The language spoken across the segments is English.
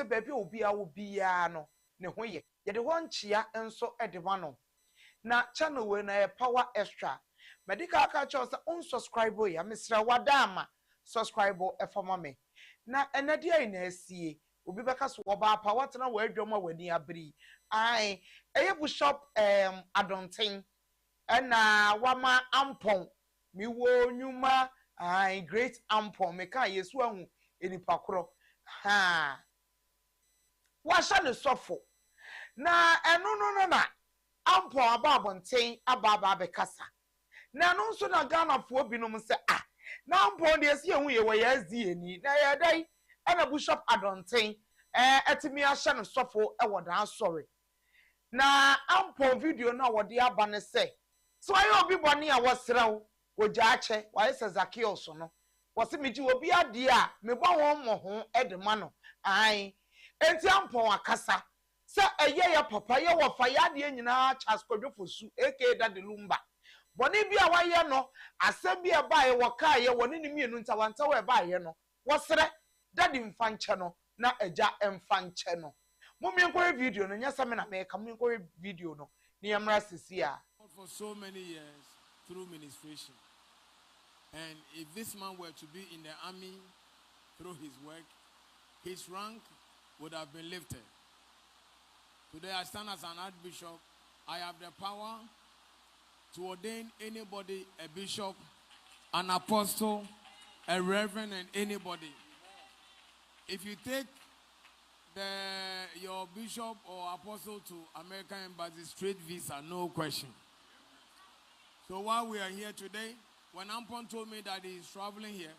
se baby obi a obi ya no ne ho ye ye de ho nchia enso edema no na channel we na power extra medical ka cho se unsubscribe ya misra wadama subscribe efoma me na enade ai na asie obi beka so oba pa watena wa adwom a wani abri ai eye bishop adonten na wama Ampong mi wo nyuma ai great Ampong me ka yesu ahu enipa koro ha washa ne sofo na eno no na Ampong ababonten ababa bekasa na no nso na Ghana fo binom se na Ampong de esi ehu ye we yazi eni na ye dai na bishop adonten etimi ahye ne sofo e wodan sorry na Ampong video na wode aba ne se so ayo obi boni a wosrew wogaache waye se Zacchaeus no wose meji obi ade a mebɔ won mo ho edema no ai enti Ampong akasa se eye ya papa ye wofa ya de nyina chaskodwofo su aka Daddy Lumba boni bi a waye no asem bi e baaye wokaye woni ne mienu ntawanta we baaye no wosre Daddy mfanche no na eja emfanche no mummy enko video no nyasa me na me ka mummy enko video no ni amra sisi a for so many years through ministration. And if this man were to be in the army through his work, his rank would have been lifted. Today I stand as an archbishop. I have the power to ordain anybody a bishop, an apostle, a reverend, and anybody. If you take your bishop or apostle to American embassy, straight visa, no question. So while we are here today, when Ampong told me that he is traveling here,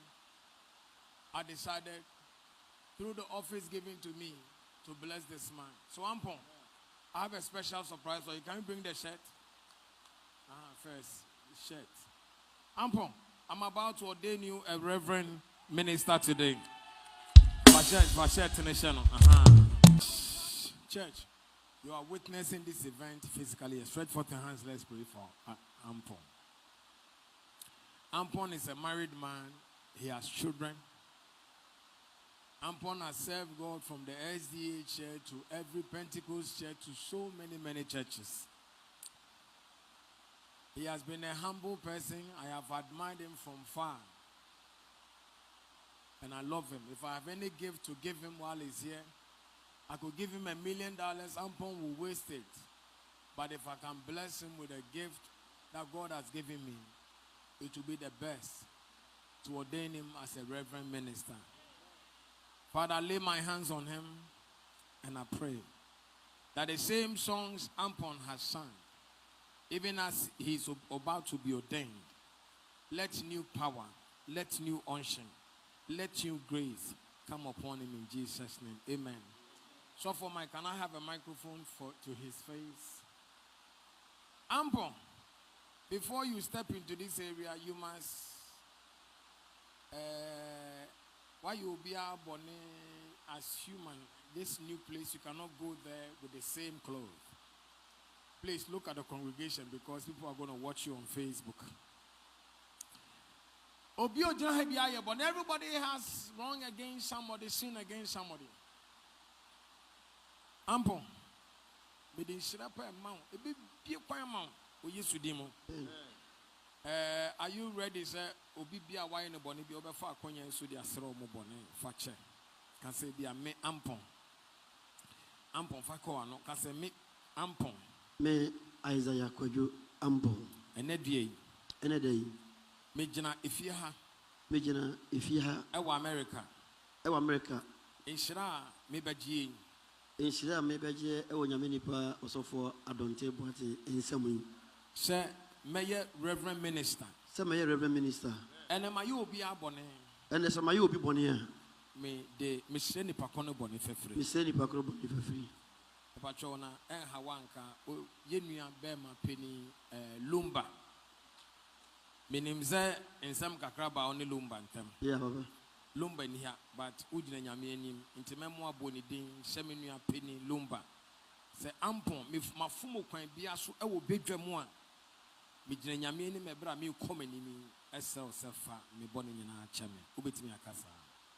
I decided through the office given to me to bless this man. So Ampong, I have a special surprise for you. Can you bring the shirt? First, the shirt. Ampong, I'm about to ordain you a reverend minister today. Church, you are witnessing this event physically. Stretch forth your hands. Let's pray for Ampong. Ampong is a married man. He has children. Ampong has served God from the SDA church to every Pentecost church to so many churches. He has been a humble person. I have admired him from far. And I love him. If I have any gift to give him while he's here, I could give him $1 million. Ampong will waste it. But if I can bless him with a gift that God has given me, it will be the best to ordain him as a reverend minister. Father, I lay my hands on him and I pray that the same songs Ampong has sung, even as he's about to be ordained, let new power, let new unction, let new grace come upon him in Jesus' name. Amen. So for my, can I have a microphone to his face? Ampong, before you step into this area, you must, while you will be born as human, this new place, you cannot go there with the same clothes. Please look at the congregation because people are going to watch you on Facebook. But everybody has wrong against somebody, sin against somebody. Ampong, but they should have a mount. It be a quiet mount. We used to demo. Are you ready, sir? Obi be a wine in the bonnet, be over for a coin and so they are throw more bonnet. Fache. Can say be a me Ampong. Ampong Fako, no, can say me Ampong. Me Isaiah Kojo Ampong. And a day. And a day. Me jana if you ha. Me jana if you ha. Ewa America. Ewa America. Inshira me baji. Inshira me baji. Ewa nyaminipa osofo adonte boate insamu. Sir, Mayor Reverend Minister. Sir, Mayor Reverend Minister. And am you be a bonnet? And as you be bonnet. Me de Misseni Pacono bonnet for free. Misseni Pacono bonnet for free. Pachona and Hawanka, Yenuya Bema Penny Lumba. Minimze and some Kakraba only Lumba and them. Yeah, Baba. Lumba in here, but Udina Yamianim, into Memoir Bonidin, Seminia Penny Lumba. Say Ampong, if my fumo can be a so I will beg them one. Midina Yamiani, my brother, me come in me, SL me born in a chairman. Ubit me a casa.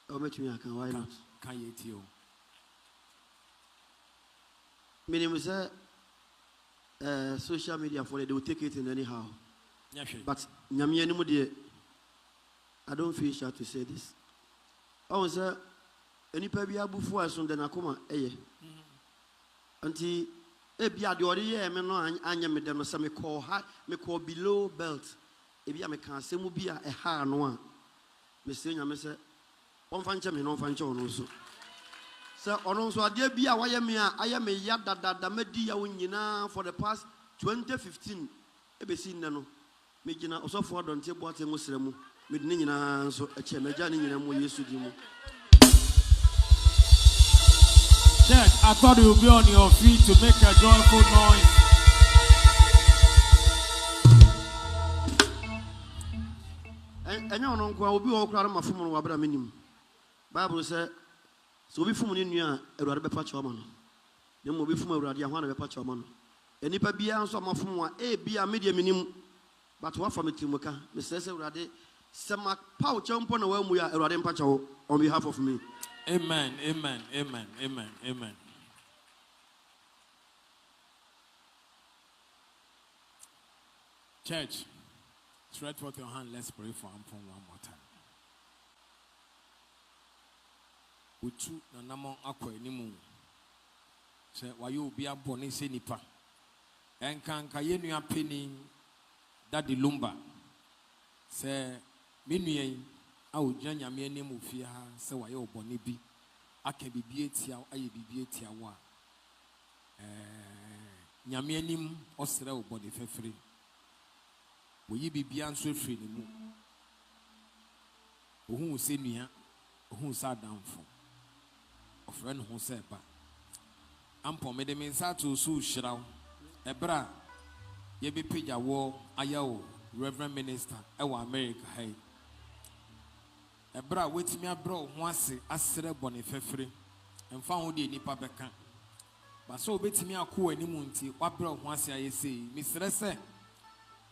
Oh, met me, I can, why not? Can you tell? Minimum say social media for they will take it in anyhow. But nyame animu de I don't feel shy to say this. Oh sir, any baby abufu asun de nakoma eye. Anti ebia de ori ye me no anya me de no se me call high, me call below belt. Ebia me kan asemu bia e ha no a. Me say nyame se on fanche me no fanche ono so. Sir ono so ade bia wa ye me a aye me ya dada medi ya wonyina for the past 2015 ebesi nne no me gina osofo adonte boate ngosrɛ mu me de nyina so eche me gya ne nyina mu Yesu di mu. Church, I thought you would be on your feet to make a joyful noise. Enya ono nko obi wo kra ma fom no wabra menim. Bible say so obi fom ne nua Awurade bepa che o ma no. Ne mo obi fom Awurade ahwa na bepa che o ma no. Enipa bia nso ma fom a bia media menim. But what from Timoka, Mr. Awurade sema pa o champo na wa mu ya Awurade mpa che o on behalf of me. Amen, amen, amen, amen, amen. Church, stretch forth your hand. Let's pray for Ampong one more time. Utu na namo akwa nimu. Se wayo obi abone se nipa. Enkanka yenu apeni dadi Lumba. Se minue a ogya nyame anim ofie ha se waye obone bi aka bibie tia aye bibie tia wa nyame anim osere obone fefere woyi bibia nso efiri ne mu ohun se nua ohun sa damfo ofre no ho se ba Ampong me de me nsa to so hiraw ebra ye be pagya wo ayawo Reverend Minister ewa America hey Ebra wetimi abra ho ase asere bone fefere emfa ho de nipa beka ba so obetimi akọ animu nti wabra ho ase ayesei misere se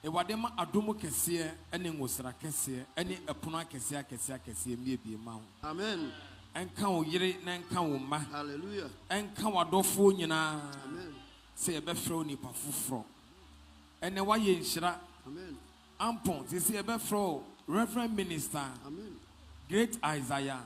ewade ma adomo kese ene ngosra kese ene epono akese miebie ma ho Amen. Enka wo yire na enka wo ma Hallelujah. Enka wadofo nyina Amen. se ebefre onipa foforo ene waye nhira Amen. Ampong se ebefre Reverend Minister Amen. Great Isaiah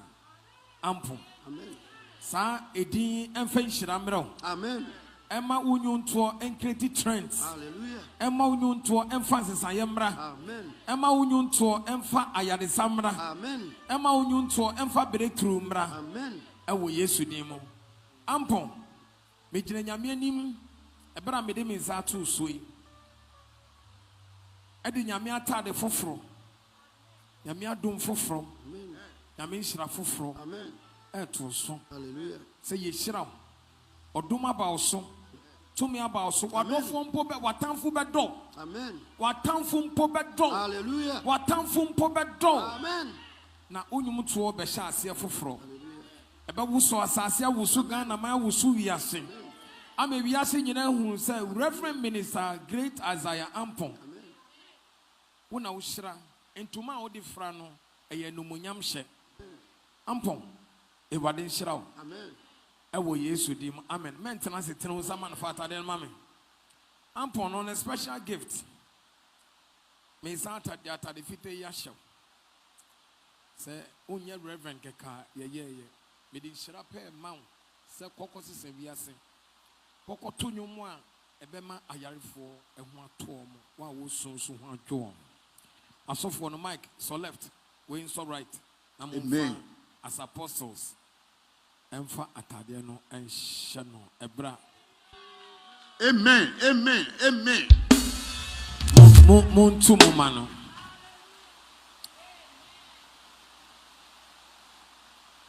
Ampong. Amen. Sa edin emfa nhira mrɛ. Amen. Emma unyunto enkreti trends. Hallelujah. Emma unyunto emfa nsesaye mra. Amen. Emma unyunto emfa ayaresa mra. Amen. Emma unyunto emfa breakthrough mra. Amen. Ewo Yesu din mu. Ampong. Me gina nyame anim ebra me de me nsa to so yi. Edi nyame atade foforo. Nyame adom foforo. Amen. Nyame nhira foforo. Amen. Eto so. Hallelujah. Say ye shira. Odum aba so. Tumi aba so. Wadofo mpo be watamfo be do. Amen. Watamfo mpo be do. Hallelujah. Watamfo mpo be do. Amen. Na onyum to be sha ase foforo. Hallelujah. Ebe wuso asase awusu Ghana ma awusu wiase. Ama wiase nyina hu say Reverend Minister Great Isaiah Ampong. Amen. Wona wo shira entuma wo de fra no eye numunyam hye. Ampong e wade nhira wo. Amen. Ewo Yesu dim. Amen. Maintenance tenu sama na fata den mame. Ampong on a special gift. Me santa de atade fite ya hye. Se onye Reverend keka ye. Me di nhira pe ma wo. Se kokko sese wiase. Kokko to nwom a ebema ayarefo eho ato mo. Wa wo sunsu ho adwo. Asofo no mic so left, we so right. Amen. As apostles. Emfa atade no enhye no ebra. Amen. Amen. Amen. Muntu mumano.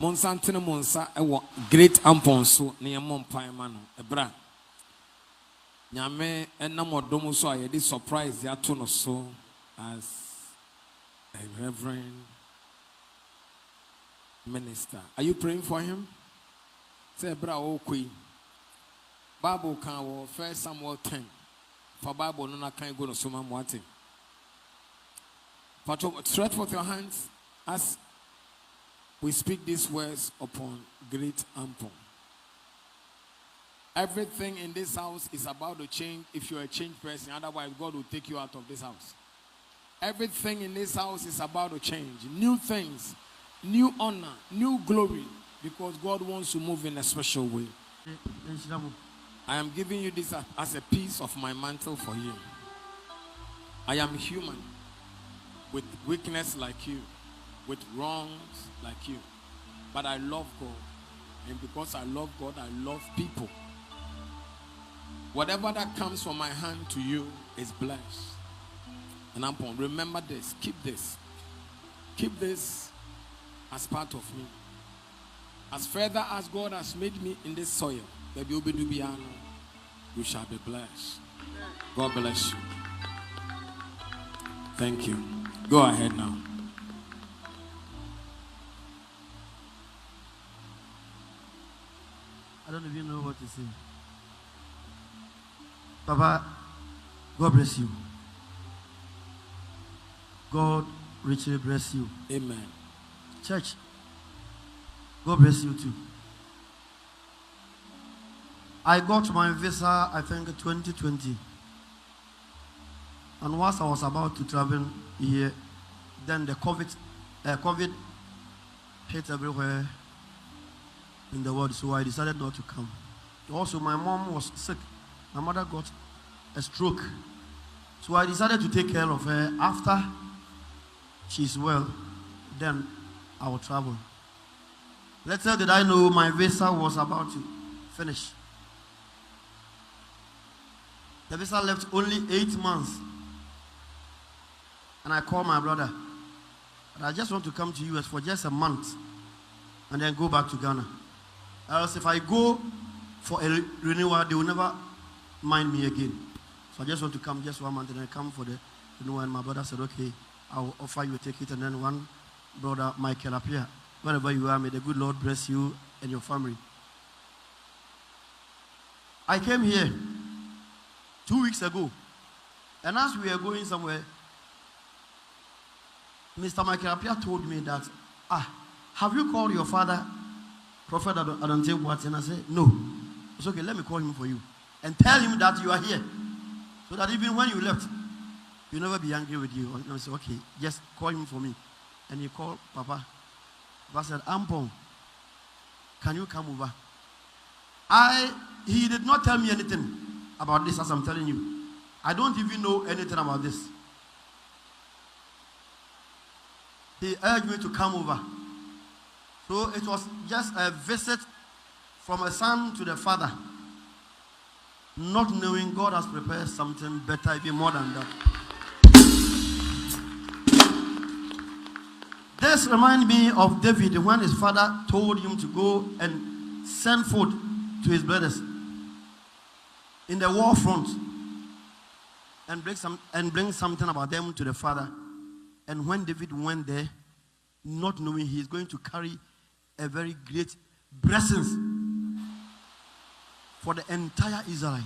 Monsantene monsa ewo Great Ampong so ne yemon pan ma no ebra. Nyame enam odom so aye di surprise ya to no so as a Reverend Minister. Are you praying for him? Say bra o kwi. Bible can wo 1 Samuel 10. For Bible no na kan go no so ma mwate. Stretch forth your hands as we speak these words upon Great Ampong. Everything in this house is about to change if you're a changed person. Otherwise, God will take you out of this house. Everything in this house is about to change. New things, new honor, new glory. Because God wants to move in a special way. I am giving you this as a piece of my mantle for you. I am human with weakness like you, with wrongs like you. But I love God. And because I love God, I love people. Whatever that comes from my hand to you is blessed. And Ampong, remember this. Keep this. Keep this as part of me. As further as God has made me in this soil, you shall be blessed. God bless you. Thank you. Go ahead now. I don't even know what to say. Papa, God bless you. God richly bless you. Amen. Church, God bless you too. I got my visa, I think, 2020. And whilst I was about to travel here, then the COVID hit everywhere in the world, so I decided not to come. Also, my mom was sick. My mother got a stroke. So I decided to take care of her. After she's well, then I will travel. Little did I know my visa was about to finish. The visa left only 8 months. And I called my brother. But I just want to come to US for just a month and then go back to Ghana. Else if I go for a renewal, they will never mind me again. So I just want to come just 1 month and I come for the renewal. And my brother said, okay, I'll offer you a ticket. And then one brother, Michael, appear. Wherever you are, may the good Lord bless you and your family. I came here 2 weeks ago. And as we were going somewhere, Mr. Michael Apia told me that, have you called your father, Prophet Adante Boat? And I said, no. It's okay, let me call him for you. And tell him that you are here. So that even when you left, he'll never be angry with you. And I said, okay, just call him for me. And he called Papa. Papa said, Ampong, can you come over? He did not tell me anything about this, as I'm telling you. I don't even know anything about this. He urged me to come over. So it was just a visit from a son to the father. Not knowing God has prepared something better, even more than that. This reminds me of David when his father told him to go and send food to his brothers in the war front and bring something about them to the father. And when David went there, not knowing he is going to carry a very great blessings for the entire Israelite.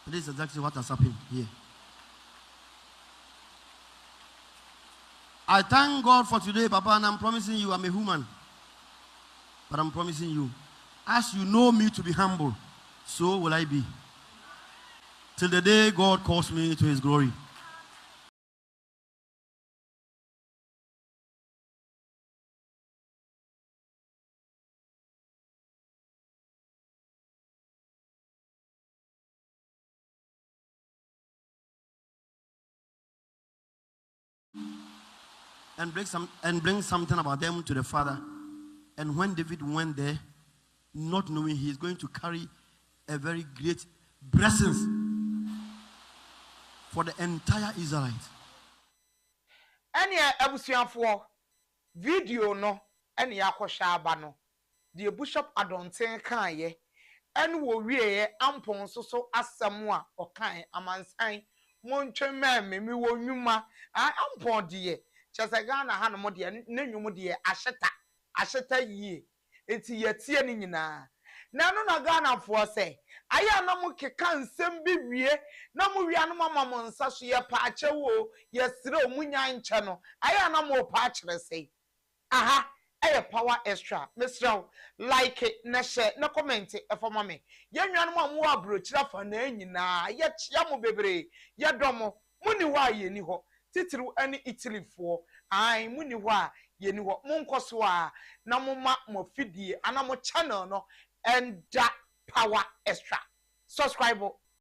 This is exactly what has happened here. I thank God for today, Papa, and I'm promising you, I'm a human. But I'm promising you, as you know me to be humble, so will I be. Till the day God calls me to his glory. And bring something about them to the father. And when David went there, not knowing he is going to carry a very great blessings for the entire Israelite. Any abusuafo video no any akosha aba no the bishop adonten kan ye ene wo wie ye Ampong so asem a okan amansan montwe meme mi wo nwuma Ampong de chese Ghana ha no mo de na nwum de ahyeta yie enti yetie ni nyina na no na Ghana fo se aya na mo keka nsem bi wie na mo wi anu mama mo nsa so ye pa ache wo ye sire omunya nche no aya na mo pa akere sei aha power extra Mr. like it na share na comment e for mama ye nwanom a mo abrochira fa na nyina ye chia mo bebre ye domo muni wa ye ni ho titiru ani itilifo ai muni wa ye ni ho mo nkoso a na mo ma mo fidie ana mo channel no and that power extra subscribe